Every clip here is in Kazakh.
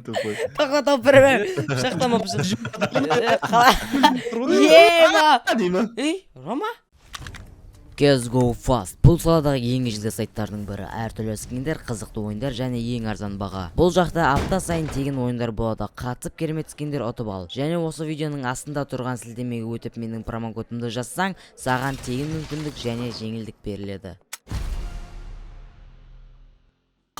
Тупой. Тоқтатып берме. Шақтамапсың. Ема. Рома? CSGO Fast. Бұл саладағы ең ежелгі сайттардың бірі. Әртүрлі скиндер, қызықты ойындар және ең арзан баға. Бұл жақта апта сайын тегін ойындар болады. Қатысып керемет скиндер ұтып ал. Және осы видеоның астында тұрған сілтемеге өтіп менің промокодымды жазсаң, саған тегін мүмкіндік және жеңілдік беріледі.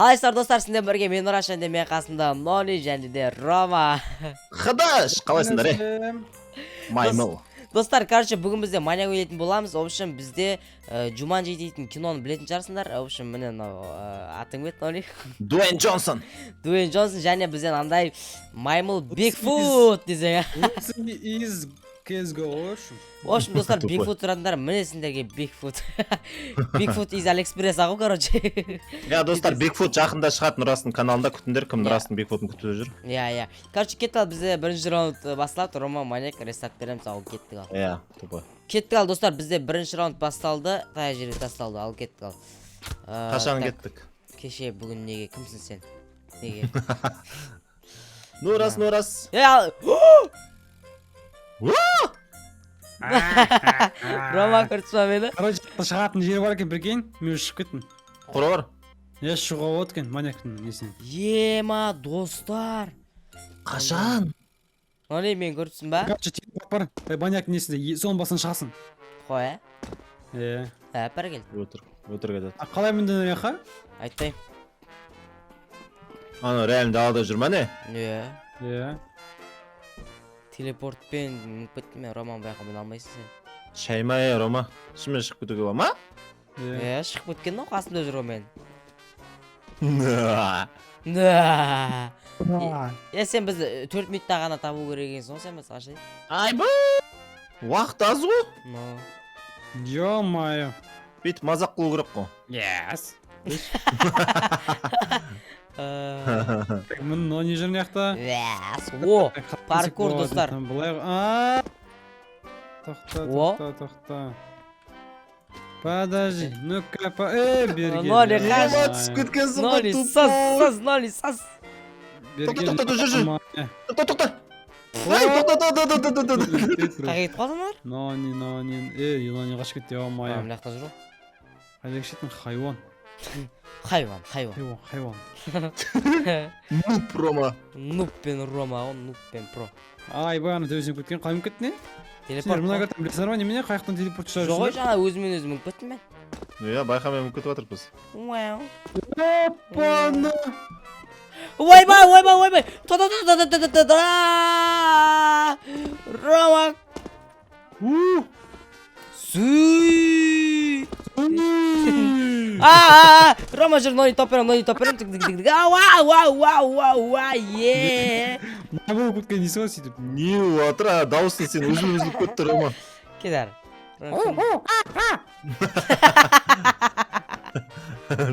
Қалайсыздар достар, сіздермен бірге мен Нұраш және мен қасымда Нони және де Рома. Қадаш, қалайсыңдар, Маймыл. Достар, короче, бүгін бізде маньяк ойнайтын боламыз. В общем, бізде Джуманджи дейтін киноны білетін шығарсыңдар. В общем, міне атың бет, Нони? Дуэйн Джонсон. Дуэйн Джонсон және бізден андай Маймыл Бигфут десең. Из CSGO. В общем, достар, Бигфут тұратындар, міне сендерге Бигфут. Бигфут из Алиэкспресс ағу, короче. Я, достар, Бигфут жақында шығатын Нұрастың каналында күтіндер, кім Нұрастың Бигфутын күтіп жүр. Я. Короче, кеттік ал, бізде бірінші раунд басталды. Рома маньяк рестарт береміз, ал кеттік ал. Я, тупой. Кеттік ал, достар, бізде бірінші раунд басталды. Тая жерге тасталды, ал кеттік ал. Қашан кеттік? Кеше, бүгін неге, кімсің сен? Неге? Нұрас. Рома көртіспа мені. Короче, шығатын жері бар екен, прикинь, мен ұшып кеттім. Құра бар? Я шығуға болады екен, маньяктың несінен. Ема, достар. Қашан? Нони, мен көртісің ба? Короче, телефон бар, маньяктың несінде, соның басынан шығасың. Қой, Пәрі кел. Өтір кетеді. Қалай мінден яқа? Айттай. Аны реально далада жүр ма не? Телепортпен мүмкін мен Роман байқа мен алмайсың сен. Шайма, Рома. Шымен шығып кетуге ба ма? Шығып кеткен ау, қасымда жүр мен. Сен бізді 4 минутта ғана табу керек екенсің ғой, сен біз қашай. Айбы! Уақыт аз ғой? Ё-майо. Бейт мазақ қылу керек қой. Yes. Мін Нони жүрін яқта. О, паркур, достар. Тоқта. Подожди, ну-ка, берген. Нони, қаш. Түсіп кеткенсің ғой, Нони, сас, Нони, сас. Тоқта, жүр. Тоқта. Қаға кетіп қалдыңдар? Нони қашып кетті, ё-майо. Мына жақта жүр. Қайда кешетін хайуан. Хайуан. Нуп, Рома. Нуппен Рома, он нуппен про. Айбаны төзініп кеткен, қайым кетті не? Телепорт. Мына көрттен білесіңдер ма, немене қаяқтан телепорт шығарып Жоқ ой, жаңа өзімен өзім мүмкін мен. Я, байқамен мүмкітіп атырпыз. Опаны! Ойбай! Рома! Сүй! Рома жүр, Нони топ берем. Ма болып кеткен несі бар сөйтіп? Не отыр, дауысын сен үзіліп көтті, Рома. Кедар.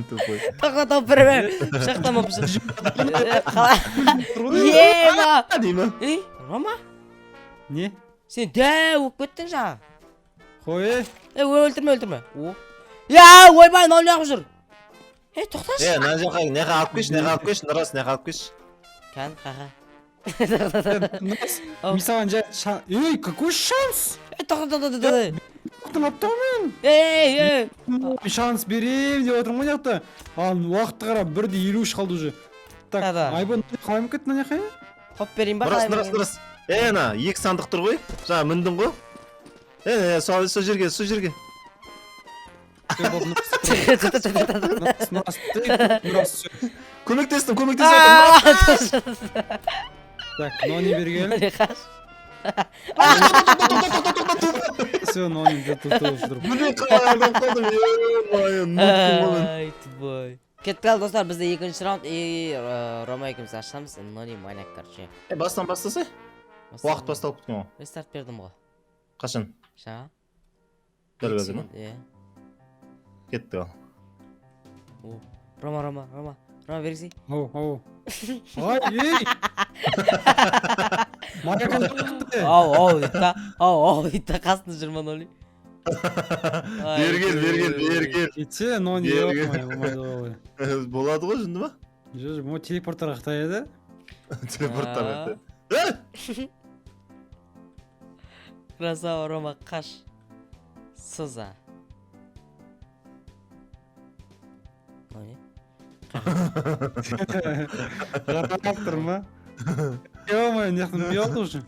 Тупой. Тоқтатып берме. Шақтамапсың. Ема! Дейма? Рома? Не? Сен дәу өп кеттің жаңа. Қой, Өлтірме. Ойбай, Нони ағып жүр. Тоқташы. Мына жаққа неға алып кеш, Нұрас неға алып кеш. Кән, қаға. Мисаған жай, какой шанс? Тоқта. Шанс берем деп отырмын ғой жақта. Ал уақытты қарап, 1:53 қалды уже. Так, айбан қалайым кетті мына жаққа? Хоп берейін ба? Нұрас. Ана, 2 сандық тұр ғой, жаңа міндің ғой. Сол жерге. Көмектестім. Так, Нони берген. Нони қаш. Все, Нони тұр. Міне қалайым қалдым, Ай, тубой. Кеттік ал, достар, бізде екінші раунд. Рома екіміз ашамыз. Нони маньяк, короче. Бастан бастасы? Уақыт басталып кеткен ғой. Рестарт бердім ғой. Қашан? Жаңа. Дәл қазір ма? Кеттік ал. Рома бересей. Ау. Ай, Ау, дейді қасында жүрмін Нони. бергел. Кетсе, но не Берген. болмайды ғой. Болады ғой, жынды ма? Жоқ, мо телепорттарға Қытай еді. Телепорттар. Красава, Рома, қаш. Сыза. Қарап тұр ма? Ё-моё, не қылдым, не болды уже?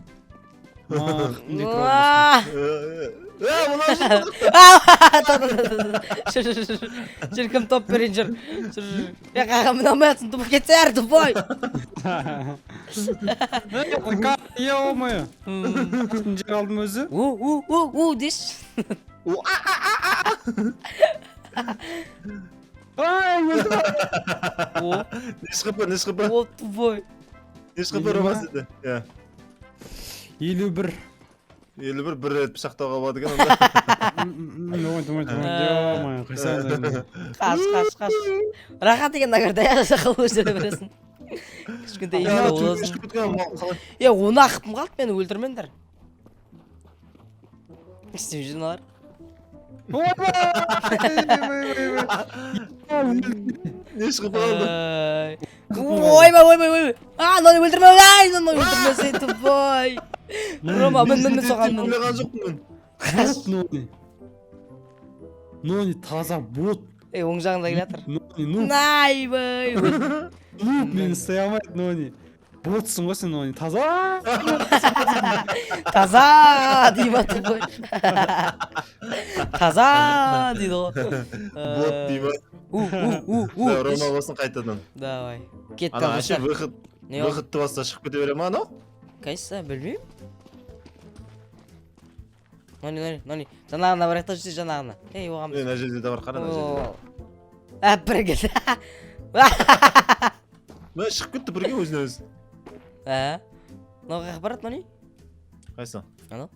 Жүр, кім топ берейін, жүр. Я қаға мұнамайатсын, тұпы кетсе әр тұпой. Ё-моё. Жер алдым өзі. Деш. Ай, өзі. Не шқыпы? О, тұпой. Не шқыпы Ромас еді? 51. 51 бір рет пышақтауға болады екен онда. Ё-моё, қайсаңда. Қаш. Рахат деген нагарды аяқша қылып өздері бересің. Кішкентай ешкі боласың. Оны ақыпым қалды, мені өлтірмендер. Істеп жүрін алар. Не шқыпы алды? Ойбай. Ноны өлтірмесей, тұпой. Рома, мен соғамын. Ойлаған жоқпын мен. Нони таза бот. Оң жағында келатыр. Нони, Найбай. мені ұстай алмайды, Нони. Ботсың ғой сен, Нони. Таза. Таза дейма тұпой. Таза дейді ғой. Бот дейма. Рома болсын қайтадан. Давай. Кетті Ана әше алғыштар. выходты баста шығып кете бере ма анау? Қайсы, білмеймін. Нони. Жанағына барайықта жүрсе жанағына. Оған Мына жерде де бар, қара ана жерде. Бір кел. Мына шығып кетті бірге өзіне өзі. Мынау қайық барады, Нони? Қайсы? Анау?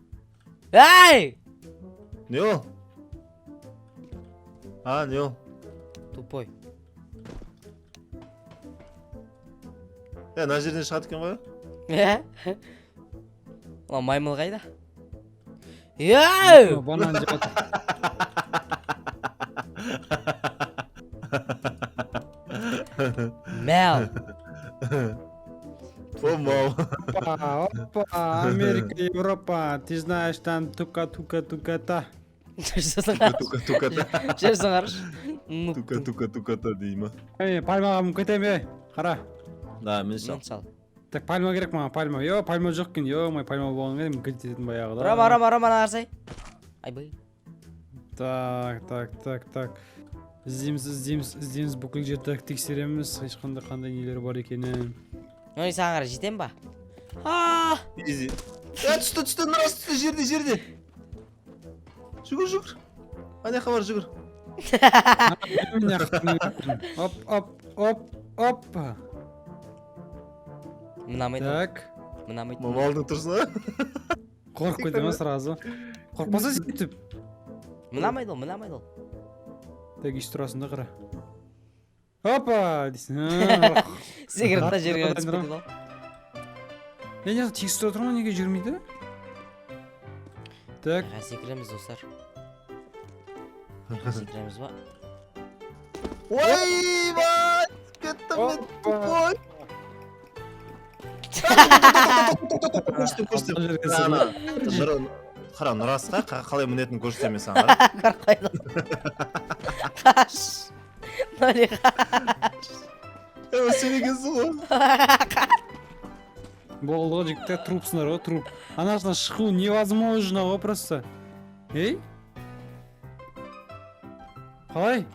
Әй! Не ол? Не ол? Тупой. Мына жерден шығады екен ғой? Маймыл қайда? Яу! Банан жеп отыр. Мәу. Мау. Опа, Америка, Европа. Ты знаешь, там тука-тука-тука-та. Жер соңарыш. Тука дейма. Пальмаға мүмкін кетем, қара. Да, мен шал. Так, пальма керек маған, пальма. Пальма жоқ екен, ё-май, пальма болған кезде мүмкін кететін баяғыда. Рома, қарсай. Айбай. Так. Іздейміз бүкіл жерді тексереміз, қандай нелер бар екенін. Нони, саған қара жетем ба? Изи. Түсті, нұрас түсті, жерде. Жүгір. Анаяққа бар, жүгір. Оп. Мұнамайды. Так. Мамалдың тұрсына. Қорқып кетті ма сразу? Қорқпаса сөйтіп. Мұнамайды ол. Так, еш тұрасында қара. Опа! Дейсің. Секретта жерге өтіп кетеді ол. Не тегіс тұра тұрма, неге жүрмейді? Так. Секіреміз, достар. Секіреміз ба? Ойбай! Кеттім мен, тупой! Көрсетем. Қара, нұрасқа қалай мінетін көрсетем мен саған. Қарқайды. Қаш. Нони, қаш. Сен екенсің ғой. Болды ғой, жігіттер, трупсыңдар ғой, труп. Анасынан шығу невозможно ғой просто. Ей? Қалай?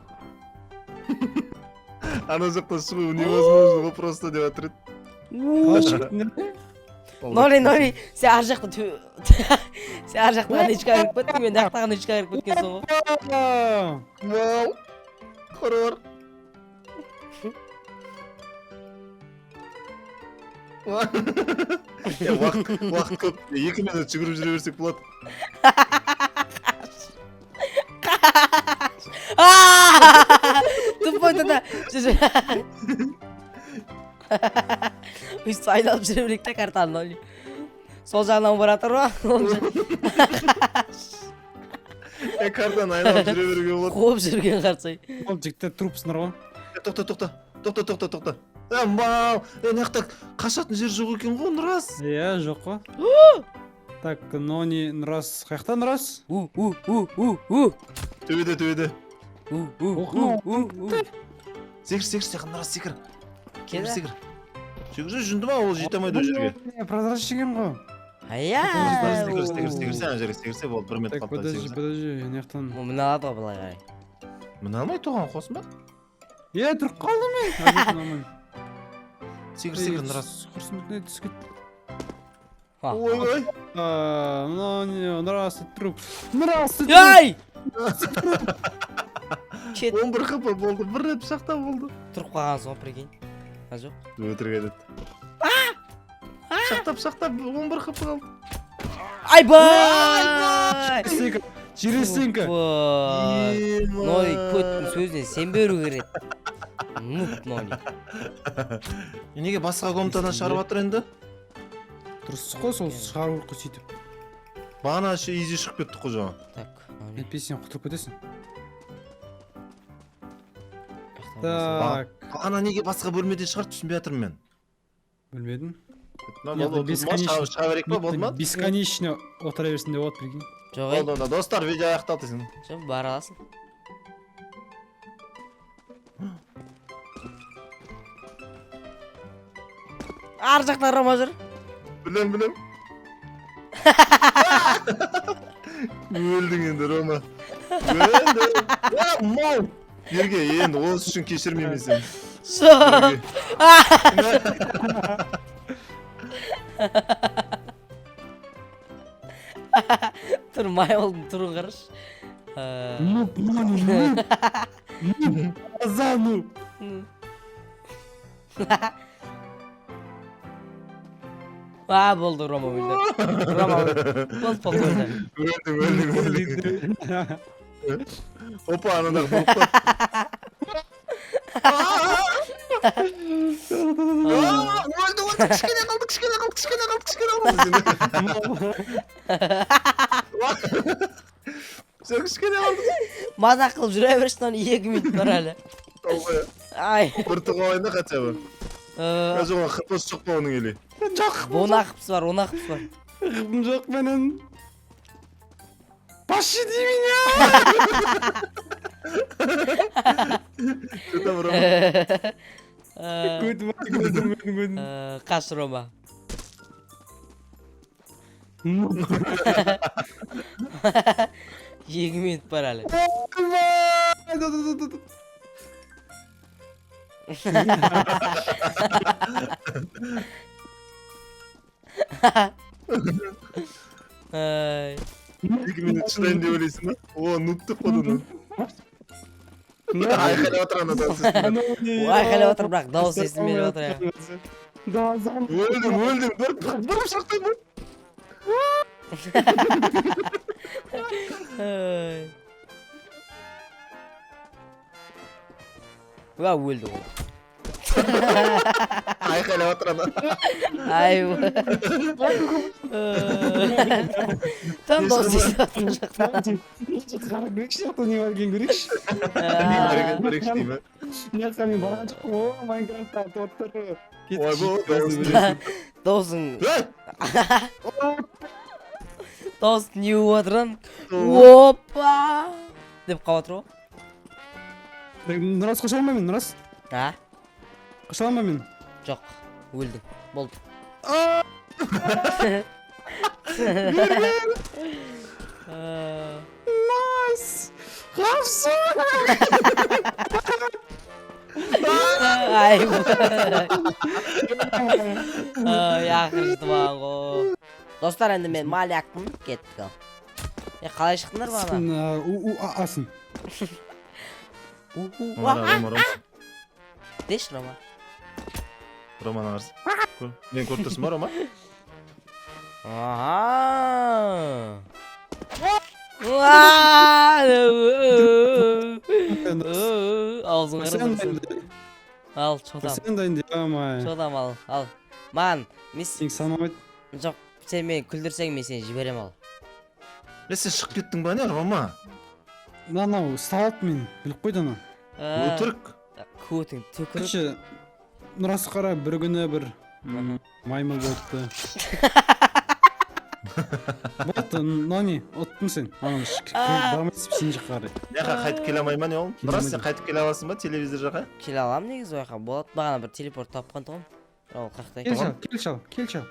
Ана жақтан шығу невозможно ғой просто деп атыр еді. Нони, сен ар жақта нечка кіріп кеттің, мен дақтаға нечка кіріп кеткенсің ғой. Вау! Хорор! Уақыт көп, 2 минут жүгіріп жүре берсек болады. Тупой-то. Өйстіп айналып жүре берейік та картаны, Нони. Сол жағынан баратыр ма? Кардан айналып жүре беруге болады. қуып жүрген қарсай. Ол жігіттер трупсыңдар ғой. Тоқта. Мал, мына жақта қашатын жер жоқ екен ғой, рас. Иә, жоқ қой. Так, Нони, Нұрас, қаяқта Нұрас? Төбеде. Оқыма. Секір, рас секір. Келді. Секір. Жүнді ма, ол жете алмайды ол жерге. Прозрачный екен ғой. Ая. Секір, ана жерге секірсе болды, 1 метр Так, қалыпта подожди, секірсе. анаяқтан. Мына алады ғой былай қарай. Мына алмай тоған қосын ба? Е, тұрып қалдым мен. Секір, рас. Құрсымдың түсіп кетті. Ой. Нони, Нұрас, труп. Нұрас, Ай! Кет. 11 хп болды, 1 рет пышақта болды. Тұрып қалған соң прикинь. Жоқ. Өтірік еді. Пышақтап, 11 хп қалды. Айбай! Жиресенкі. Ной, көттің сөзіне сен беру керек. Нұп, Нони. Неге басқа комнатадан шығарып жатыр енді? Дұрыс қой, сол шығару қой сөйтіп. Бағана изи шығып кеттік қой жаңа. Так, Нони. Әйтпесе сен құтырып кетесің. Так, Ана неге басқа бөлмеден шығарды түсінбей жатырмын мен. білмедім. Шыға берейік па, болды ма? Бесконечно отыра берсін деп болады, прикинь. Жоқ, ей. Болды, достар, видео аяқталды. Жоқ, бара аласың. Ар жақта Рома жүр. Білем. Өлдің енді, Рома. Өлдің. Мал! Ерге, енді осы үшін кешірмеймін сен. Шо! Тұр, маймылдың тұрын қараш. Азану. Болды, Рома өлді. Рома өлді. Болды, өлді. Опа, анадағы болып қой. Өлді, кішкене қалды. Сен кішкене қалды. Мазақ қылып жүре бершін, оны 2 минут бар әлі. Ай. Бір тұға ойында хотя бы. Қазір оған қырпыз жоқ па оның елі? Жоқ. 10 ақпысы бар, 10 ақпысы бар. Қырпым жоқ менің. Пощади меня! Что там, Рома? Көтім. Қаш, Рома. 2 минут бар әлі. Ай. 2 минут шыдайын деп ойлайсың ба? О, нуттық қой оны. Айқайлап отыр анадан. Айқайлап отыр, бірақ дауыс естілмей отыр ya. Өлдім. Бір шақтайын ба? Уа, өлді ол. Айқайлап отыр ана. Ай. Там дауыс естіліп жатыр жақта. Не барген көрейікші. Әрекет көрейікші дей ма? Мен сәмен барған жоқ қой, Майнкрафтта тоттыр. Ой, бұл Даусың... Эй! Дауыс не отырын? Опа! Деп қалып отыр ғой. Нұрас қоша алмай мен, Нұрас? А? Қоша алмай мен. Жоқ, өлдің. Болды. Найс! Қапсы! Ай, ақырышты маған ғой. Достар, енді мен малякпын, кеттік ал. Қалай шықтыңдар бағана? Асын. Деш, Рома. Роман ағарсы. Мен көріп тұрсың ба, Рома? Ааа. Аузың қарамырсың. Ал, чотам. Сен дайын деп амай. Чотам ал. Маған, Сен санамайды. жоқ, сен мен күлдірсең мен сені жіберем ал. Сен шығып кеттің ба не, Рома? Анау ұсталып мен біліп қойды ана. Өтірік. Көтің түкіріп. Короче, рас қара бір күні бір маймыл болыпты. Болды, Нони, ұттың сен. Бармайсып сен жаққа қарай. Яқа қайтып келе алмаймын не ол? Рас сен қайтып келе аласың ба телевизор жаққа? Келе аламын негізі ояққа. Болады, бағана бір телепорт тапқан тұғым. Ол қақтай. Кел шал.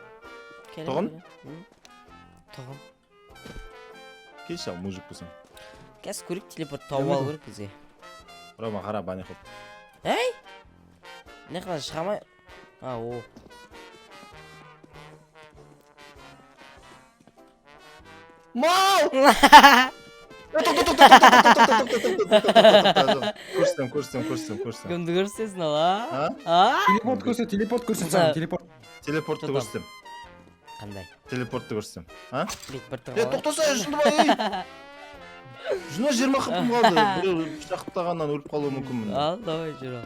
Тұғын? Тұғын. Кел шал, мужик болсаң. Кәс көрік телепорт тауып алу керек бізге. Рома қара бане қоп. Әй! Не қана шығамай. О. Мау! Көрсетем. Кімді көрсетесің ала? Телепорт көрсет саған, телепорт. Телепортты көрсетем. Қандай? Телепортты көрсетем. Бетпортты Тоқтаса, жүнді бай! Жүні 20 қыптым қалды. Біреу пышақтағаннан өліп қалуы мүмкінмін. Ал, давай, жүр ал.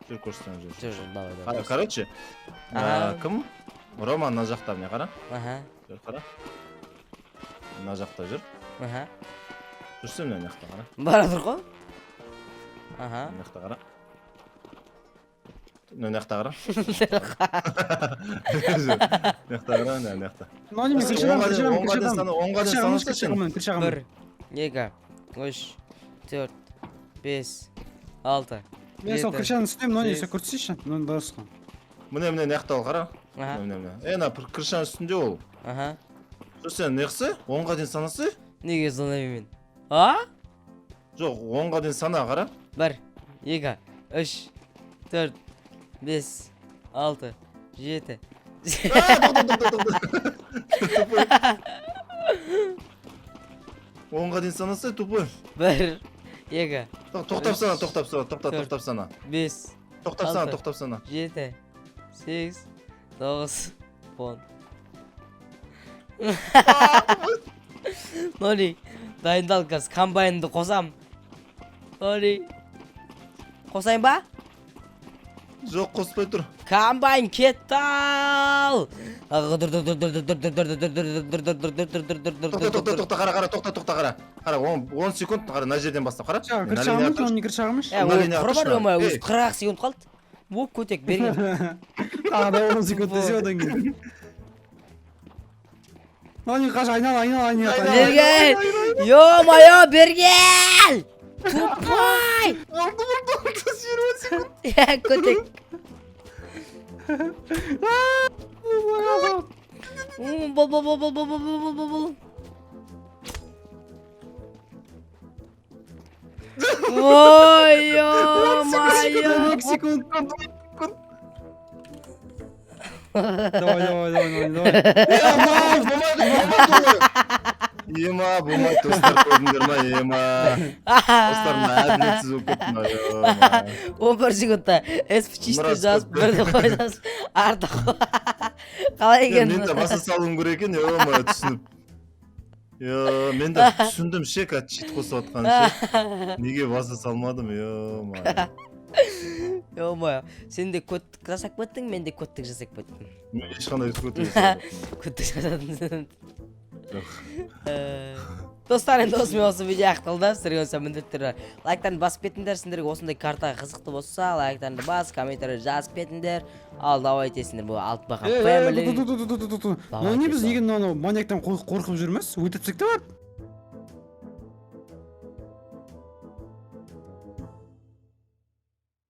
Жүр көрсетем, жүр. Жүр, давай. Короче, кім? Рома мына жақта міне қара. Жүр қара. Мына жақта жүр. Жүрсем мына жақта қара. Барадыр ғой? Мына жақта қара. Мына жақта қара. Мына жақта қара, мына жақта. Нони, мен Оңға 1, 2, 3, 4, 5, 6. Мен сол крышаны үстем, Нони, сен көрсетші. Нони дұрысқа. Міне мына жақта ол қара. Ена крышаның үстінде ол. Сен неғысы? 10-ға дейін санасы? Неге санаймын мен? Жоқ, 10-ға дейін сана қара. 1, 2, 3, 4, 5, 6, 7. Онға дейін санасы, тупой. 1, 2. Тоқтап сана. 5. Тоқтап сана. 7, 8, 9, 10. Нони, дайындал қазір комбайнды қосам. Нони, қосайын ба? Жоқ, қоспай тұр. Комбайн кетті ал! Тоқта қара. Қара, 10 секунд қара, мына жерден бастап қара. Крышағымыз, Нони, крышағымыз. Өзі 40 секунд қалды. Оп, көтек берген. Да 10 секунд десе одан кейін. Нони, қаш, айнал. Берген! Ё-майо, берген! Тупай! Oldu 20 секунд. Көтек. Бол. Ой, ё-майо! 2 секунд. Давай. Ема, болмайды, достар көрдіңдер ма, ема. Достарым әділетсіз болып кетті ма, ема. 11 секундта SP-чисті жазып, бірді қойдасып, арты қалай екен? Мен де баса салуым керек екен, ема, түсініп. Мен де түсіндім ше, кәт чит қосып атқан ше. Неге баса салмадым, ема. Ё-майо, сен де көттік жасап кеттің, мен де көттік жасап кеттім. Мен ешқандай көтіп жасадым. Көттік жасадың. Достар, енді осымен осы видео аяқталды. Сіздерге болса міндетті түрде лайктарын басып кетіңдер. Сендерге осындай карта қызықты болса, лайктарды бас, комментарий жазып кетіңдер. Ал давайте сендер бұл алтыбақан фэмили. Нони, біз неге маньяктан қорқып жүрміз? Өтіп те бар.